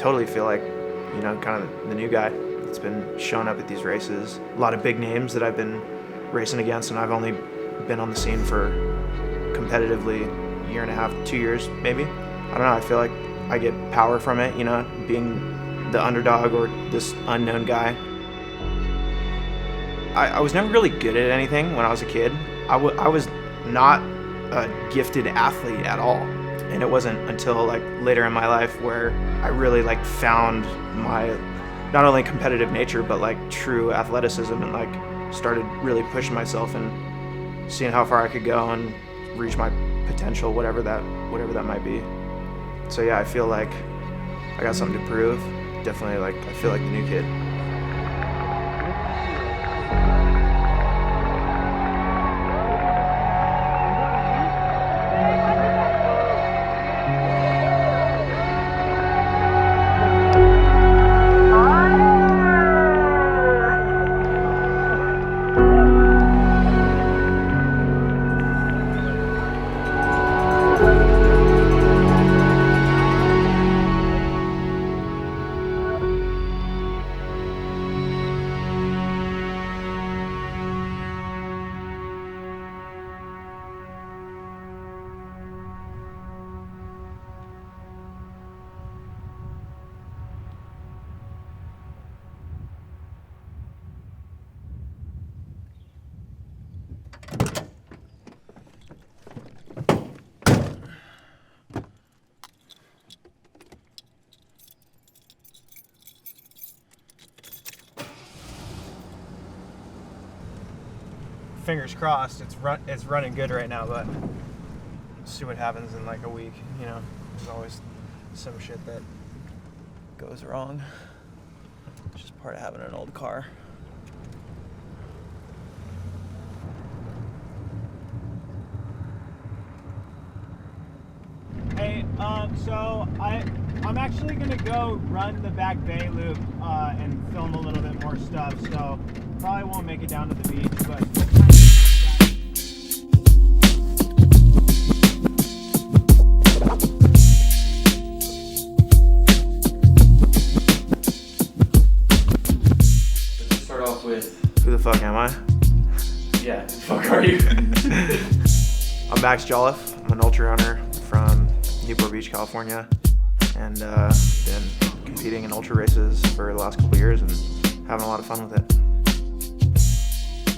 totally feel like, kind of the new guy that's been showing up at these races. A lot of big names that I've been racing against, and I've only been on the scene for competitively a year and a half, 2 years maybe. I don't know, I feel like I get power from it, being the underdog or this unknown guy. I was never really good at anything when I was a kid. I was not a gifted athlete at all. And it wasn't until later in my life where I really found my not only competitive nature but true athleticism and started really pushing myself and seeing how far I could go and reach my potential, whatever that might be. So yeah, I feel like I got something to prove. Definitely I feel like the new kid. Fingers crossed, it's running good right now, but see what happens in a week. There's always some shit that goes wrong. It's just part of having an old car. Hey, so I'm actually gonna go run the Back Bay loop and film a little bit more stuff. So probably won't make it down to the beach, but. Start off with who the fuck am I? Yeah, who the fuck are you? I'm Max Jolliffe. I'm an ultra runner from Newport Beach, California, and been competing in ultra races for the last couple of years and having a lot of fun with it.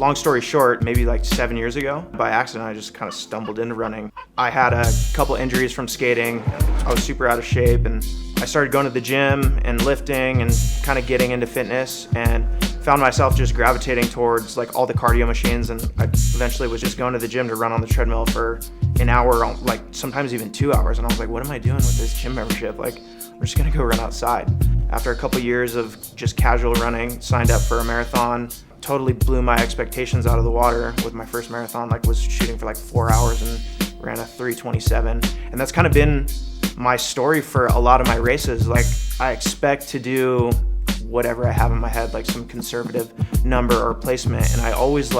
Long story short, maybe 7 years ago, by accident, I just kind of stumbled into running. I had a couple injuries from skating. I was super out of shape, and I started going to the gym and lifting and kind of getting into fitness, and found myself just gravitating towards all the cardio machines, and I eventually was just going to the gym to run on the treadmill for an hour, sometimes even 2 hours, and I was like, what am I doing with this gym membership? I'm just gonna go run outside. After a couple years of just casual running, signed up for a marathon, totally blew my expectations out of the water with my first marathon, was shooting for 4 hours and ran a 3:27. And that's kind of been my story for a lot of my races. I expect to do whatever I have in my head, some conservative number or placement, and I always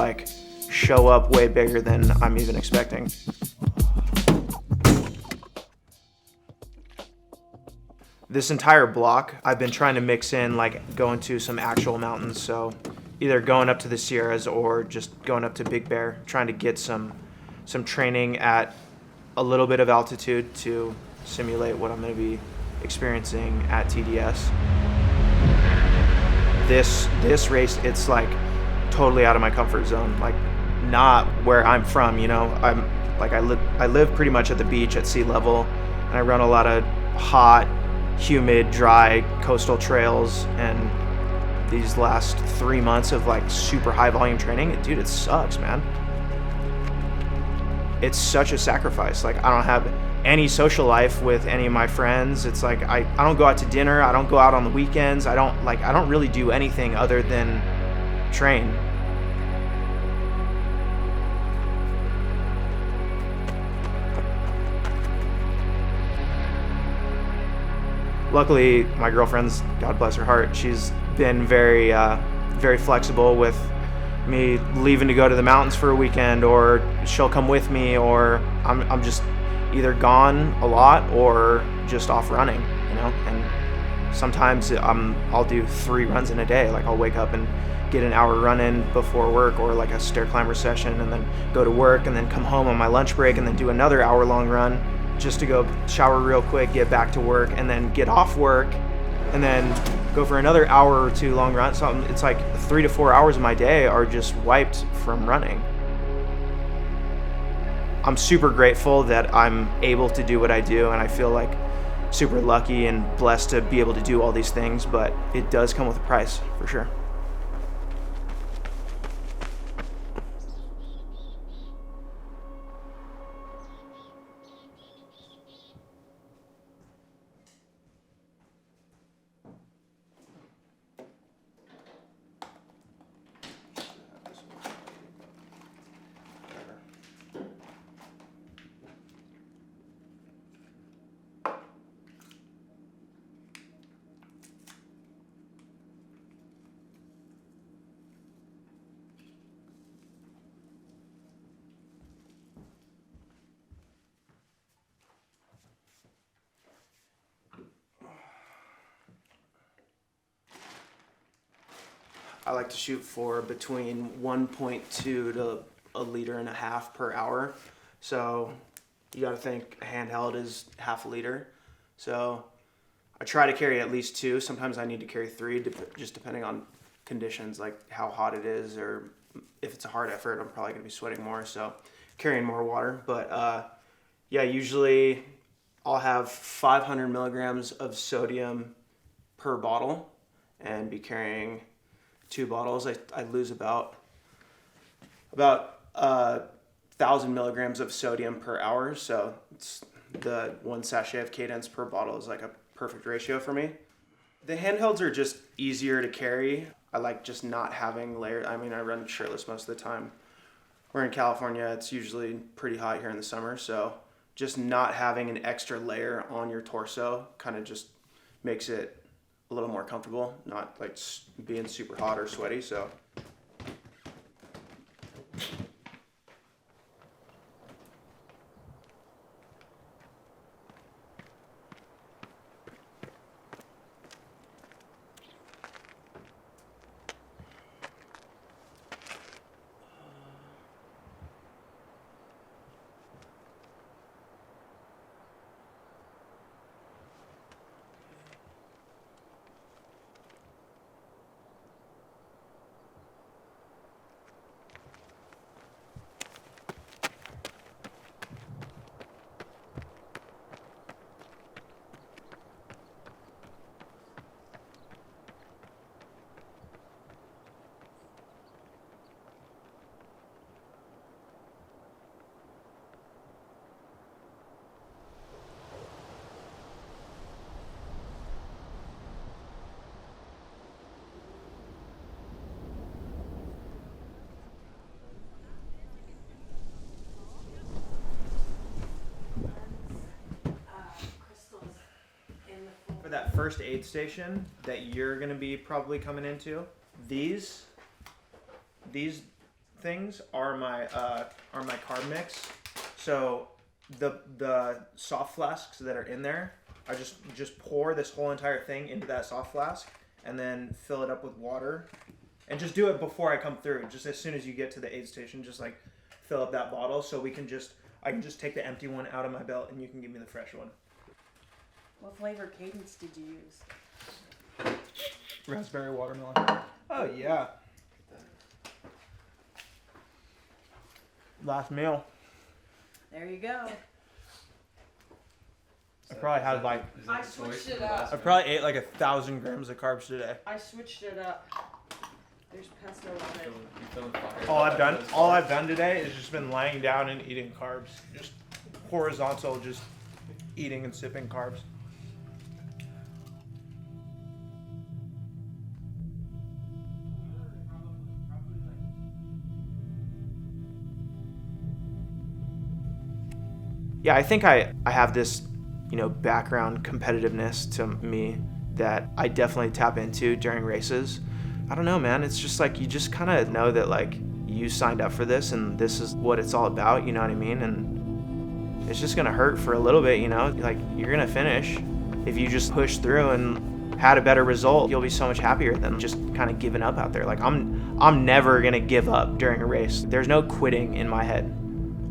show up way bigger than I'm even expecting. This entire block, I've been trying to mix in going to some actual mountains, so either going up to the Sierras or just going up to Big Bear, trying to get some training at a little bit of altitude to simulate what I'm going to be experiencing at TDS. This race, it's totally out of my comfort zone, not where I'm from. I live pretty much at the beach at sea level, and I run a lot of hot, humid, dry coastal trails, and these last 3 months of super high volume training, dude, it sucks, man. It's such a sacrifice. I don't have any social life with any of my friends. It's I don't go out to dinner. I don't go out on the weekends. I don't really do anything other than train. Luckily, my girlfriend's, God bless her heart, she's been very flexible with me leaving to go to the mountains for a weekend, or she'll come with me, or I'm just either gone a lot or just off running, And sometimes I'll do 3 runs in a day. Like I'll wake up and get an hour run in before work, or like a stair climber session, and then go to work and then come home on my lunch break and then do another hour-long run just to go shower real quick, get back to work, and then get off work and then go for another hour or 2 long run. So it's like 3 to 4 hours of my day are just wiped from running. I'm super grateful that I'm able to do what I do, and I feel like super lucky and blessed to be able to do all these things, but it does come with a price for sure. I like to shoot for between 1.2 to 1.5 liters per hour. So you got to think a handheld is half a liter. So I try to carry at least 2. Sometimes I need to carry 3, just depending on conditions, like how hot it is, or if it's a hard effort, I'm probably gonna be sweating more, so carrying more water. But yeah, usually I'll have 500 milligrams of sodium per bottle and be carrying 2 bottles. I lose about 1,000 milligrams of sodium per hour, so it's the 1 sachet of Cadence per bottle is like a perfect ratio for me. The handhelds are just easier to carry. I like just not having layers. I mean, I run shirtless most of the time. We're in California, it's usually pretty hot here in the summer, so just not having an extra layer on your torso kind of just makes it a little more comfortable, not like being super hot or sweaty. So for that first aid station that you're gonna be probably coming into, these things are my carb mix. So the soft flasks that are in there, I just pour this whole entire thing into that soft flask and then fill it up with water, and just do it before I come through. Just as soon as you get to the aid station, just like fill up that bottle, so I can just take the empty one out of my belt and you can give me the fresh one. What flavor Cadence did you use? Raspberry watermelon. Oh yeah. Last meal. There you go. I probably had like I switched it up. I probably ate like 1,000 grams of carbs today. I switched it up. There's pesto on it. You feeling fire? All I've done today is just been laying down and eating carbs. Just horizontal, just eating and sipping carbs. Yeah, I think I have this, background competitiveness to me that I definitely tap into during races. I don't know, man. It's just like you just kind of know that like you signed up for this and this is what it's all about, you know what I mean? And it's just gonna hurt for a little bit, like you're gonna finish if you just push through and had a better result, you'll be so much happier than just kind of giving up out there. Like I'm never gonna give up during a race. There's no quitting in my head.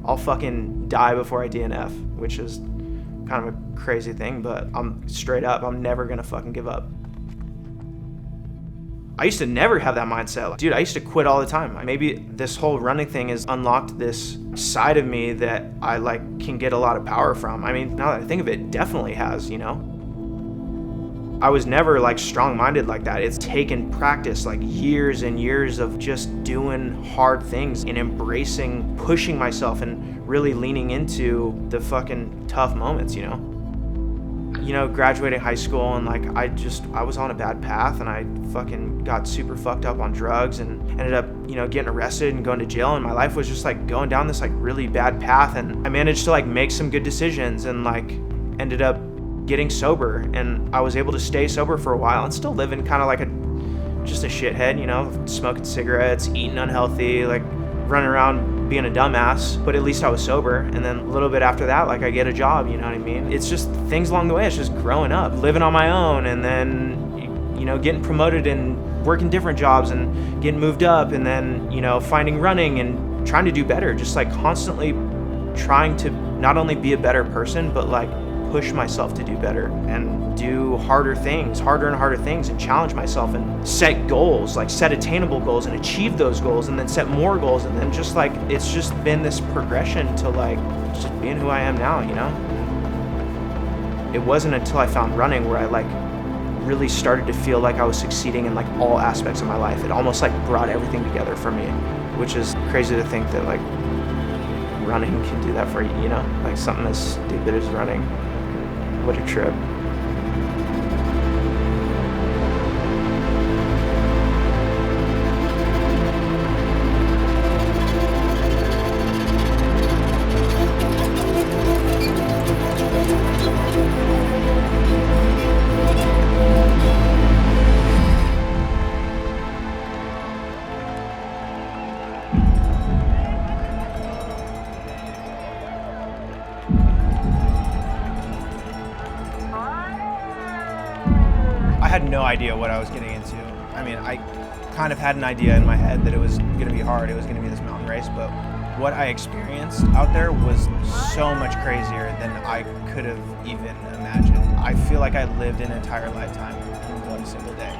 I'll fucking die before I DNF, which is kind of a crazy thing, but I'm straight up, I'm never gonna fucking give up. I used to never have that mindset. Dude, I used to quit all the time. Maybe this whole running thing has unlocked this side of me that I like can get a lot of power from. I mean, now that I think of it, it definitely has, you know? I was never like strong-minded like that. It's taken practice, like years and years of just doing hard things and embracing, pushing myself and really leaning into the fucking tough moments, you know? You know, graduating high school and like I was on a bad path and I fucking got super fucked up on drugs and ended up, you know, getting arrested and going to jail, and my life was just like going down this like really bad path, and I managed to like make some good decisions and like ended up getting sober, and I was able to stay sober for a while and still living kind of like just a shithead, you know, smoking cigarettes, eating unhealthy, like running around being a dumbass, but at least I was sober. And then a little bit after that, like I get a job, you know what I mean? It's just things along the way. It's just growing up, living on my own, and then, you know, getting promoted and working different jobs and getting moved up, and then, you know, finding running and trying to do better, just like constantly trying to not only be a better person, but like push myself to do better and do harder and harder things, and challenge myself and set goals, like set attainable goals and achieve those goals, and then set more goals, and then just like it's just been this progression to like just being who I am now, you know? It wasn't until I found running where I like really started to feel like I was succeeding in like all aspects of my life. It almost like brought everything together for me, which is crazy to think that like running can do that for you, you know? Like something as stupid as running. What a trip. I had no idea what I was getting into. I mean, I kind of had an idea in my head that it was going to be hard, it was going to be this mountain race, but what I experienced out there was so much crazier than I could have even imagined. I feel like I lived an entire lifetime in one single day.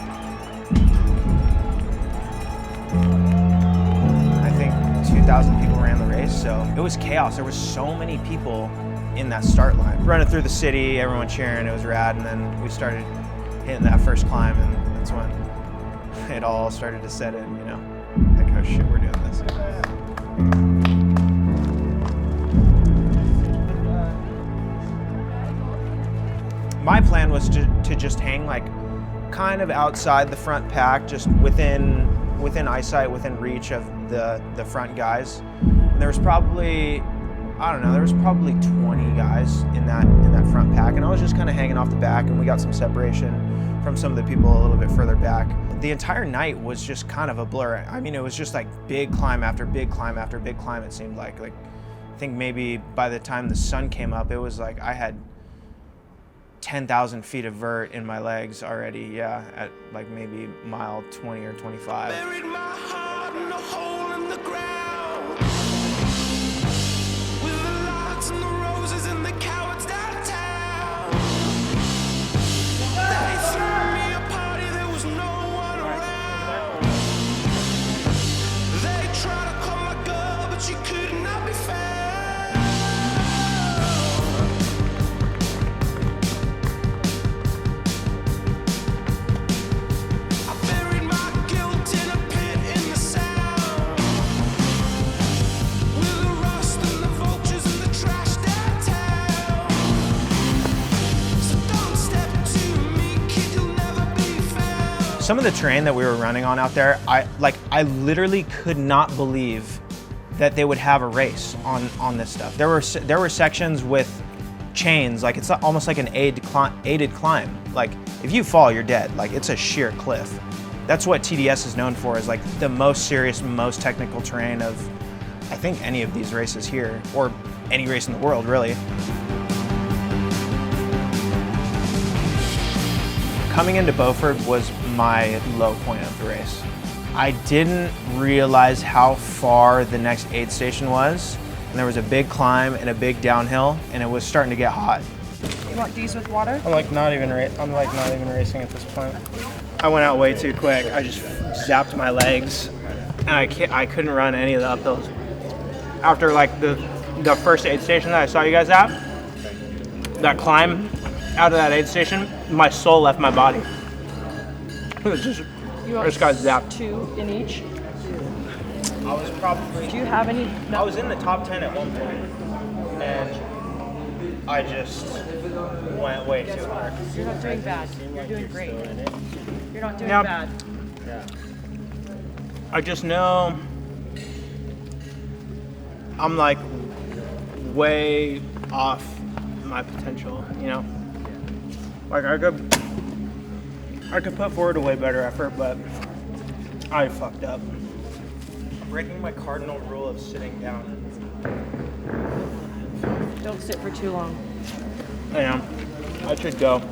I think 2,000 people ran the race, so it was chaos. There was so many people in that start line. Running through the city, everyone cheering, it was rad, and then we started hitting that first climb, and that's when it all started to set in, you know? Like, oh shit, we're doing this. My plan was to just hang like kind of outside the front pack, just within eyesight, within reach of the front guys. And there was probably, I don't know, there was probably 20 guys in that front pack, and I was just kind of hanging off the back, and we got some separation from some of the people a little bit further back. The entire night was just kind of a blur. I mean, it was just like big climb after big climb after big climb, it seemed like. Like, I think maybe by the time the sun came up, it was like I had 10,000 feet of vert in my legs already, yeah, at like maybe mile 20 or 25. Buried my heart in a hole in the ground, with the lights and the roses and the cowards downtown. They threw me a party, there was no one around. They tried to call my girl, but she could not be found. Some of the terrain that we were running on out there, I literally could not believe that they would have a race on this stuff. There were sections with chains, like it's almost like an aided climb. Like if you fall, you're dead. Like it's a sheer cliff. That's what TDS is known for, is like the most serious, most technical terrain of, I think, any of these races here, or any race in the world, really. Coming into Beaufort was my low point of the race. I didn't realize how far the next aid station was, and there was a big climb and a big downhill, and it was starting to get hot. You want these with water? I'm like not even racing at this point. I went out way too quick. I just zapped my legs, and I couldn't run any of the uphills. After like the first aid station that I saw you guys at, that climb out of that aid station, my soul left my body. It was just, I just got zapped. 2 in each. I was probably. Do you have any? I was in the top 10 at one point, and I just went way too hard. You're not doing bad. You're doing great. You're not doing Yeah. bad. I just know I'm like way off my potential, you know? Like I could put forward a way better effort, but I fucked up. I'm breaking my cardinal rule of sitting down. Don't sit for too long. I am. I should go.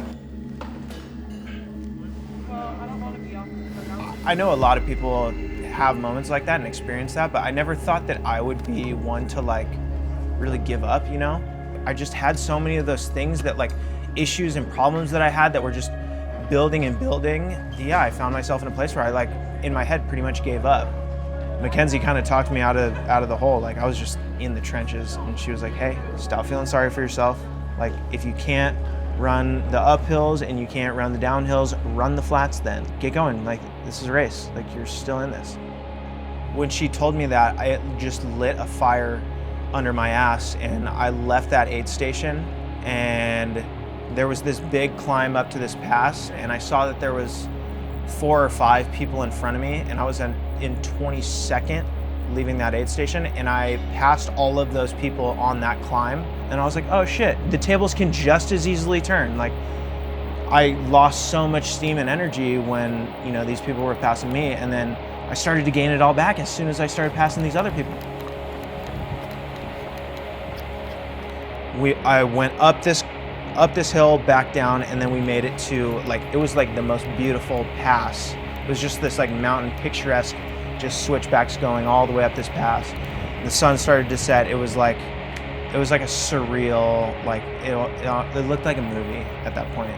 I know a lot of people have moments like that and experience that, but I never thought that I would be one to like really give up, you know? I just had so many of those things that like issues and problems that I had that were just building and building. Yeah, I found myself in a place where I like in my head pretty much gave up. Mackenzie kind of talked me out of the hole. Like I was just in the trenches, and she was like, hey, stop feeling sorry for yourself. Like if you can't run the uphills and you can't run the downhills, run the flats then. Get going, like this is a race, like you're still in this. When she told me that, I just lit a fire under my ass, and I left that aid station, and there was this big climb up to this pass, and I saw that there was 4 or 5 people in front of me, and I was in 22nd leaving that aid station, and I passed all of those people on that climb, and I was like, oh shit, the tables can just as easily turn. Like I lost so much steam and energy when, you know, these people were passing me, and then I started to gain it all back as soon as I started passing these other people. I went up this hill, back down, and then we made it to like, it was like the most beautiful pass. It was just this like mountain picturesque, just switchbacks going all the way up this pass. The sun started to set. It was like a surreal, like it looked like a movie at that point.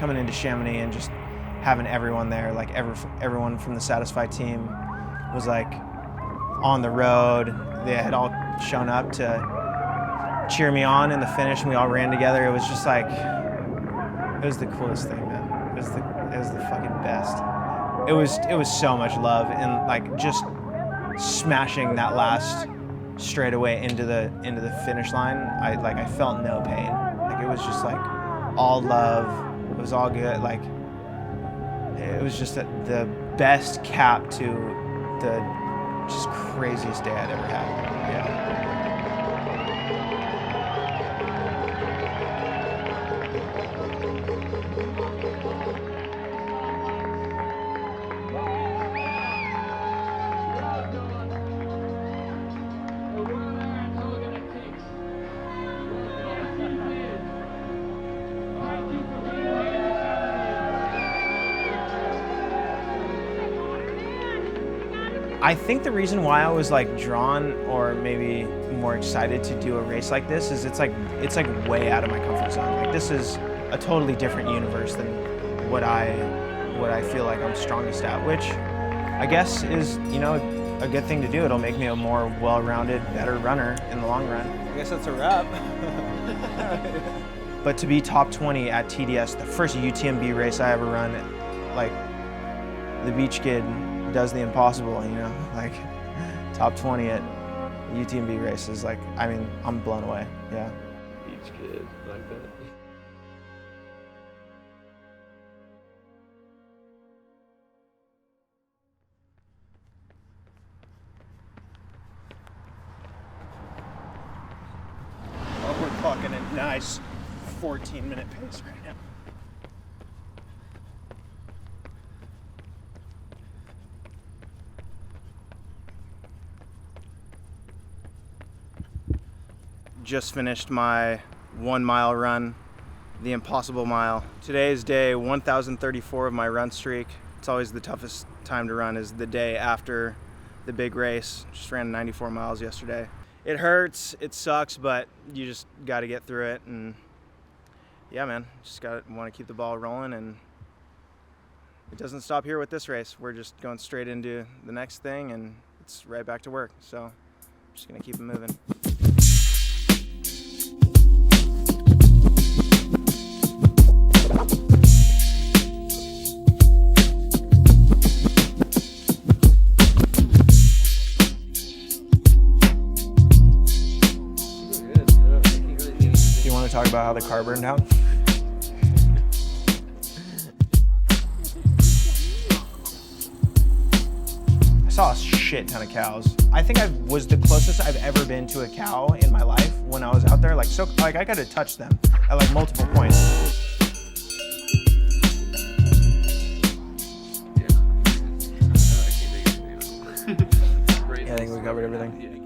Coming into Chamonix and just having everyone there, like everyone from the Satisfy team was like on the road. They had all shown up to cheer me on in the finish, and we all ran together. It was just like, it was the coolest thing, man. It was the fucking best. It was so much love, and like just smashing that last straightaway into the finish line. I felt no pain. Like it was just like all love. It was all good. Like it was just the best cap to the just craziest day I'd ever had. Yeah. I think the reason why I was like drawn or maybe more excited to do a race like this is it's like way out of my comfort zone. Like this is a totally different universe than what I feel like I'm strongest at, which I guess is, you know, a good thing to do. It'll make me a more well-rounded, better runner in the long run. I guess that's a wrap. But to be top 20 at TDS, the first UTMB race I ever run, like the beach kid does the impossible, you know, like top 20 at UTMB races. Like, I mean, I'm blown away. Yeah. Beach kid, like that. Oh, we're clocking a nice 14-minute pace right now. just finished my 1 mile run, the impossible mile. Today is day 1034 of my run streak. It's always the toughest time to run, is the day after the big race. Just ran 94 miles yesterday. It hurts, it sucks, but you just got to get through it. And yeah, man, just want to keep the ball rolling, and it doesn't stop here with this race. We're just going straight into the next thing, and it's right back to work. So I'm just gonna keep it moving. Do you want to talk about how the car burned down? I saw a shit ton of cows. I think I was the closest I've ever been to a cow in my life when I was out there. Like I got to touch them at like multiple points. Yeah, I think we covered everything.